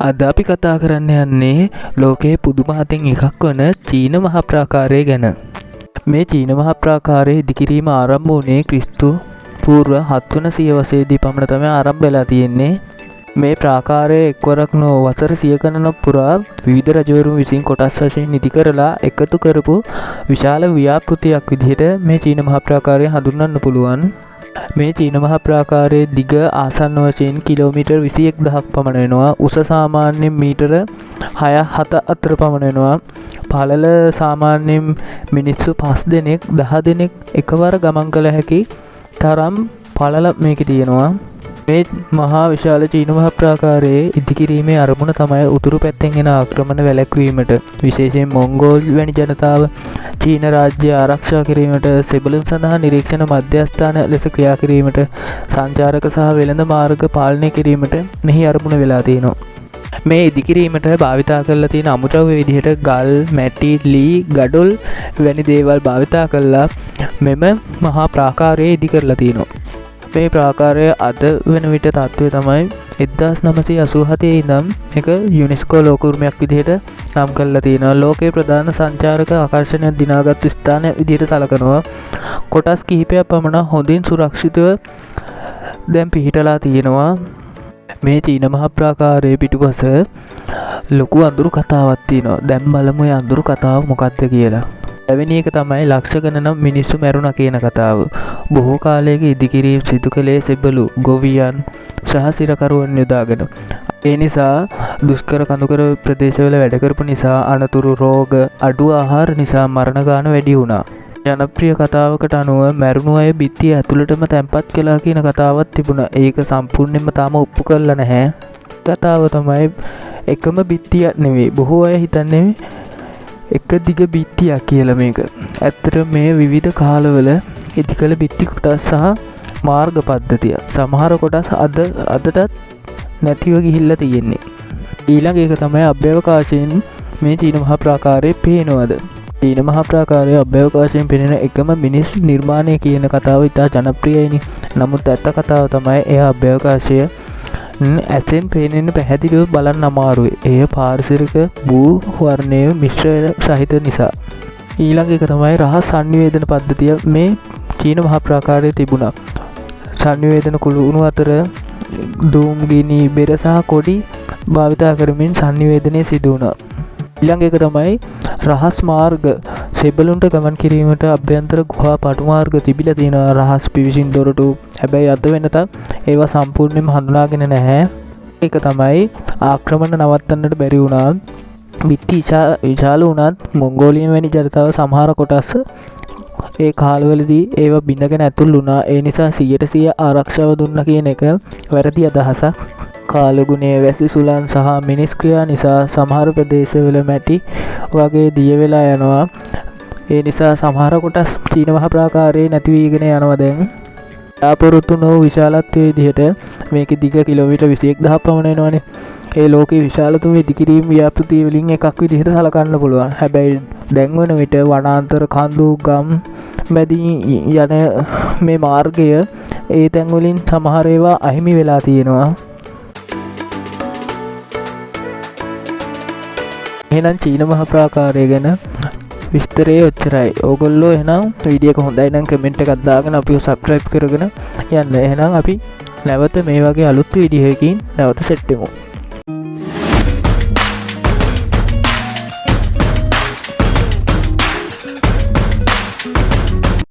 අද අපි කතා කරන්න යන්නේ ලෝකයේ පුදුම හතෙන් එකක් වන චීන මහා ප්‍රාකාරය ගැන. මේ චීන මහා ප්‍රාකාරය ඉදිකිරීම ආරම්භ වුණේ ක්‍රිස්තු පූර්ව 7 වන සියවසේදී පමණ තමයි ආරම්භ වෙලා තියෙන්නේ. මේ ප්‍රාකාරය එක්වරක් නො වසර 100 ගණනක් පුරා විවිධ රජවරුන් විසින් කොටස් වශයෙන් ඉදි කරලා එකතු කරපු විශාල ව්‍යාපෘතියක් විදිහට මේ චීන මහා ප්‍රාකාරය හඳුන්වන්න පුළුවන්. මේ චීන මහා ප්‍රාකාරයේ දිග ආසන්න වශයෙන් කිලෝමීටර් 21000ක් පමණ වෙනවා. උස සාමාන්‍යයෙන් මීටර 6-7 අතර පමණ වෙනවා. පළල සාමාන්‍යයෙන් මිනිස්සු 5 දෙනෙක් 10 දෙනෙක් එකවර ගමන් කළ හැකි තරම් පළල මේකේ තියෙනවා. මේ මහා විශාල චීන මහා ප්‍රාකාරයේ ඉදිකිරීමේ අරමුණ තමයි උතුරු පැත්තෙන් එන ආක්‍රමණ වැළැක්වීමට, විශේෂයෙන් මොංගෝල් වැනි ජනතාව චීන රාජ්‍ය ආරක්ෂා කිරීමට, සෙබළුන් සඳහා නිරීක්ෂණ මධ්‍යස්ථාන ලෙස ක්‍රියා කිරීමට, සංචාරක සහ වෙළඳ මාර්ග පාලනය කිරීමට මෙහි අරමුණ වෙලා තියෙනවා. මේ ඉදිකිරීමට භාවිතා කරලා තියෙන අමුද්‍රව්‍ය විදිහට ගල්, මැටි, ලී, ගඩොල් වැනි දේවල් භාවිතා කරලා මෙම මහා ප්‍රාකාරය ඉදි කරලා තියෙනවා. මේ ප්‍රාකාරය අද වෙන විට තත්ත්වය තමයි 1987 ඉඳන් එක යුනෙස්කෝ ලෝක උරුමයක් විදිහට නම් කරලා තියෙනවා. ලෝකයේ ප්‍රධාන සංචාරක ආකර්ෂණයක් දිනාගත් ස්ථානයක් විදිහට සැලකනවා. කොටස් කිහිපයක් පමණ හොඳින් සුරක්ෂිතව දැන් පිහිටලා තියෙනවා. මේ චීන මහා ප්‍රාකාරයේ පිටුපස ලොකු අඳුරු කතාවක් තියෙනවා. දැන් බලමු මේ අඳුරු කතාව මොකක්ද කියලා. එවැනි එක තමයි ලක්ෂ ගණන් මිනිස්සු මැරුණා කියන කතාව. බොහෝ කාලයක ඉදිකිරීම සිදු කළේ සෙබළු, ගොවියන් සහ සිරකරුවන් යොදාගෙන. ඒ නිසා දුෂ්කර කඳුකර ප්‍රදේශවල වැඩ කරපු නිසා අනතුරු, රෝග, අඩු ආහාර නිසා මරණ ගාන වැඩි වුණා. ජනප්‍රිය කතාවකට අනුව මැරුණු අය බිත්තිය ඇතුළටම තැන්පත් කළා කියන කතාවක් තිබුණා. ඒක සම්පූර්ණයෙන්ම තාම ඔප්පු කරලා නැහැ. කතාව තමයි එකම බිත්තියක් නෙවෙයි. බොහෝ අය හිතන්නේ එක දිග බිත්තියක් කියලා මේක. ඇත්තට මේ විවිධ කාලවල ඉදි කළ බිත්ති කොටස් සහ මාර්ග පද්ධතිය. සමහර කොටස් අදටත් නැතිව ගිහිල්ලා තියෙන්නේ. ඊළඟ එක තමයි අභ්‍යවකාශයෙන් මේ චීන මහා ප්‍රාකාරයේ පේනවද? චීන මහා ප්‍රාකාරයේ අභ්‍යවකාශයෙන් පෙනෙන එකම මිනිස් නිර්මාණය කියන කතාව ඉතා ජනප්‍රියයිනේ. නමුත් ඇත්ත කතාව තමයි එය අභ්‍යවකාශය ඇසෙන් පේනෙන්න පැහැදිලිව බලන්න අමාරුයි. එය පාරිසරික භූ වර්ණය මිශ්‍ර සහිත නිසා. ඊළඟ එක තමයි රහස් සංනිවේදන පද්ධතිය. මේ චීන මහා ප්‍රාකාරයේ තිබුණා. සංනිවේදන කුළුණු අතර දූම්, ගිනි, බෙර සහ කොඩි භාවිතා කරමින් සංනිවේදනය සිදු වුණා. ඊළඟ එක තමයි රහස් මාර්ග. සෙබළුන්ට ගමන් කිරීමට අභ්‍යන්තර ගුහා පටු මාර්ග තිබිලා තියෙනවා. රහස් පිවිසින් දොරටු. හැබැයි අද වෙනතත් ඒවා සම්පූර්ණයෙන්ම හඳුනාගෙන නැහැ. ඒක තමයි ආක්‍රමණ නවත්තන්නට බැරි වුණා. බිත්ති විශාල වුණත් මොංගෝලියන් වැනි ජනතාව සමහර කොටස් ඒ කාලවලදී ඒවා බිඳගෙන ඇතුල් වුණා. ඒ නිසා 100% ආරක්ෂාව දුන්නා කියන එක වැරදි අදහසක්. කාලගුණය, වැසි සුළං සහ මිනිස් ක්‍රියා නිසා සමහර ප්‍රදේශවල මැටි වගේ දිය වෙලා යනවා. ඒ නිසා සමහර කොටස් චීන මහා ප්‍රාකාරයේ නැති වීගෙන යනවා දැන්. ආපොරොත්තු නො විශාලත්වයේ විදිහට මේකේ දිග කිලෝමීටර් 21000 පමණ වෙනවානේ. ඒ ලෝකේ විශාලතම ඉදිකිරීම ව්‍යාපෘතිය වලින් එකක් විදිහට සලකන්න පුළුවන්. හැබැයි දැන් වන විට වනාන්තර, කඳු, ගම් මැදින් යන මේ මාර්ගය ඒ තැන් වලින් සමහර ඒවා අහිමි වෙලා තියෙනවා. එහෙනම් චීන මහා ප්‍රාකාරය ගැන විස්තරේ ඔච්චරයි. ඕගොල්ලෝ එහෙනම් වීඩියෝ එක හොඳයි නම් කමෙන්ට් එකක් දාගෙන අපිව සබ්ස්ක්‍රයිබ් කරගෙන යන්න. එහෙනම් අපි නැවත මේ වගේ අලුත් වීඩියෝ එකකින් නැවත සෙට් වෙමු.